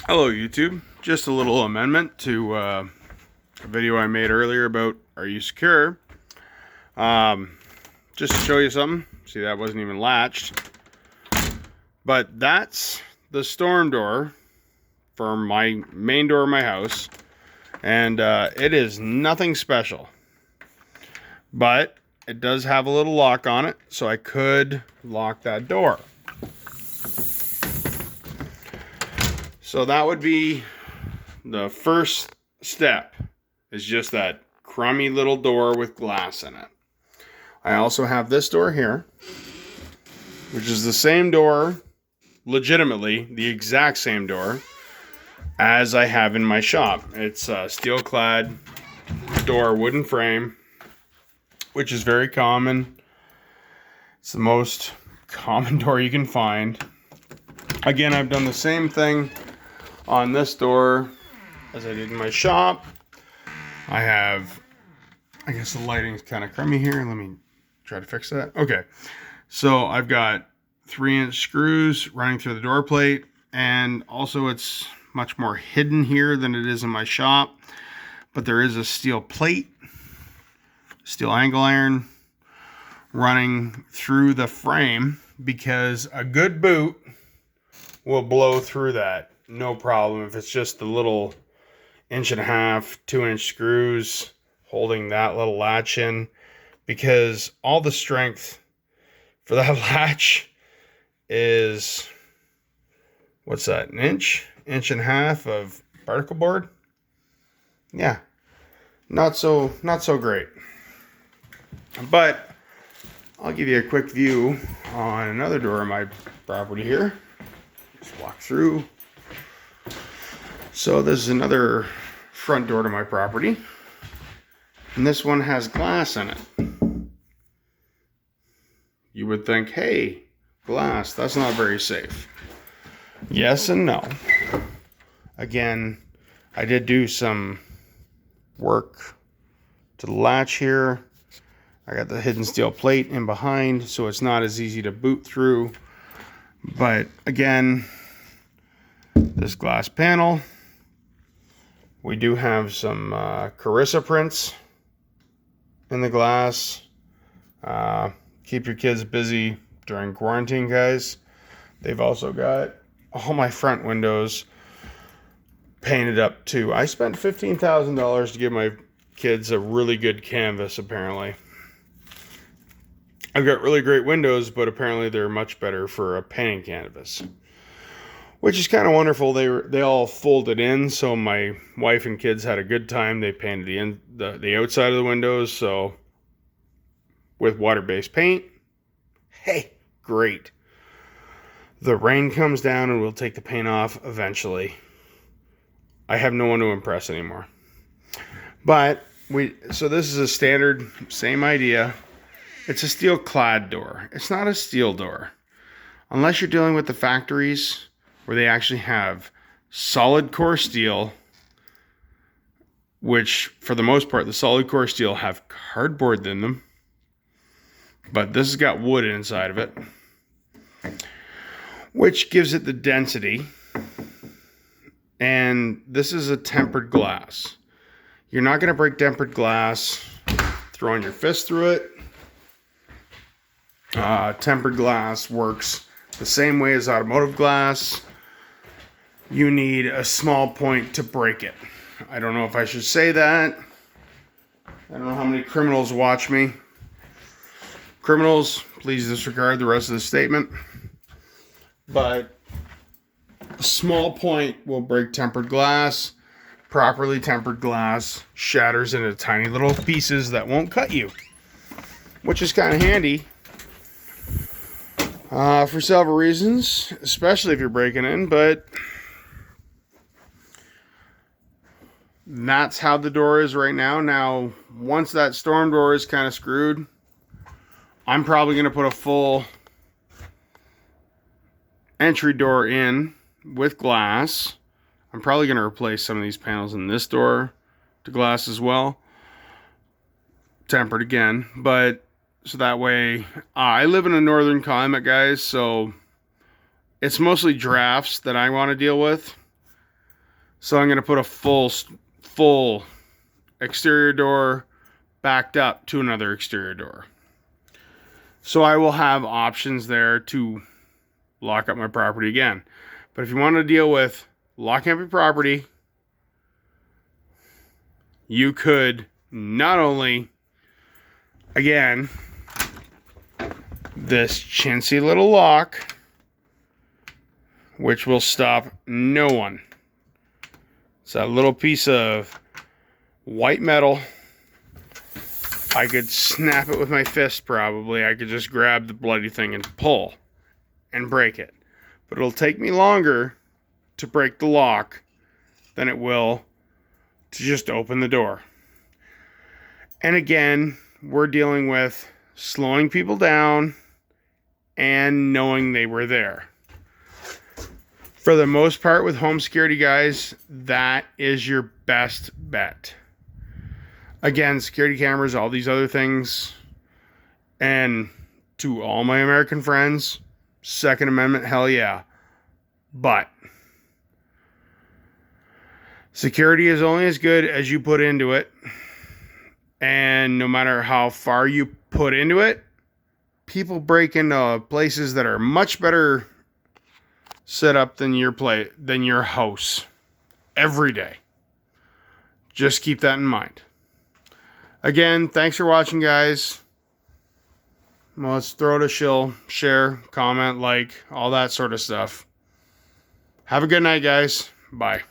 Hello YouTube, just a little amendment to a video I made earlier about Are You Secure? Just to show you something. See, that wasn't even latched. But that's the storm door for my main door of my house. And it is nothing special. But it does have a little lock on it, so I could lock that door. So that would be the first step, is just that crummy little door with glass in it. I also have this door here, which is the same door, legitimately the exact same door as I have in my shop. It's a steel clad door, wooden frame, which is very common. It's the most common door you can find. Again, I've done the same thing on this door as I did in my shop. I guess the lighting's kind of crummy here. Let me try to fix that. Okay, so I've got 3-inch screws running through the door plate, and also it's much more hidden here than it is in my shop, but there is a steel plate, steel angle iron running through the frame, because a good boot will blow through that, no problem. If it's just the little 1.5 to 2-inch screws holding that little latch in, because all the strength for that latch is, what's that, an inch and a half of particle board. Yeah, not so great. But I'll give you a quick view on another door on my property here. Just walk through. So this is another front door to my property, and this one has glass in it. You would think, hey, glass, that's not very safe. Yes and no. Again, I did do some work to the latch here. I got the hidden steel plate in behind, so it's not as easy to boot through. But again, this glass panel, we do have some Carissa prints in the glass. Keep your kids busy during quarantine, guys. They've also got all my front windows painted up too. I spent $15,000 to give my kids a really good canvas, apparently. I've got really great windows, but apparently they're much better for a painting canvas, which is kind of wonderful. They all folded in, so my wife and kids had a good time. They painted the outside of the windows, so with water-based paint. Hey, great. The rain comes down and we'll take the paint off eventually. I have no one to impress anymore. But so this is a standard, same idea. It's a steel clad door. It's not a steel door. Unless you're dealing with the factories where they actually have solid core steel, which for the most part, the solid core steel have cardboard in them. But this has got wood inside of it, which gives it the density. And this is a tempered glass. You're not going to break tempered glass throwing your fist through it. Tempered glass works the same way as automotive glass. You need a small point to break it. I don't know if I should say that. I don't know how many criminals watch me. Criminals, please disregard the rest of the statement. But a small point will break tempered glass. Properly tempered glass shatters into tiny little pieces that won't cut you, which is kind of handy for several reasons, especially if you're breaking in. But that's how the door is right now. Now, once that storm door is kind of screwed, I'm probably going to put a full entry door in with glass. I'm probably going to replace some of these panels in this door to glass as well. Tempered again. But so that way, I live in a northern climate, guys, so it's mostly drafts that I want to deal with. So I'm going to put a full exterior door backed up to another exterior door. So I will have options there to lock up my property again. But if you want to deal with locking up your property, you could not only, again, this chintzy little lock, which will stop no one. It's a little piece of white metal. I could snap it with my fist probably. I could just grab the bloody thing and pull and break it. But it'll take me longer to break the lock than it will to just open the door. And again, we're dealing with slowing people down and knowing they were there. For the most part with home security, guys, that is your best bet. Again, security cameras, all these other things. And to all my American friends, Second Amendment, hell yeah. But security is only as good as you put into it. And no matter how far you put into it, people break into places that are much better set up than your house every day. Just keep that in mind. Again, thanks for watching, guys. Well, let's throw it a shill, share, comment, like, all that sort of stuff. Have a good night, guys. Bye.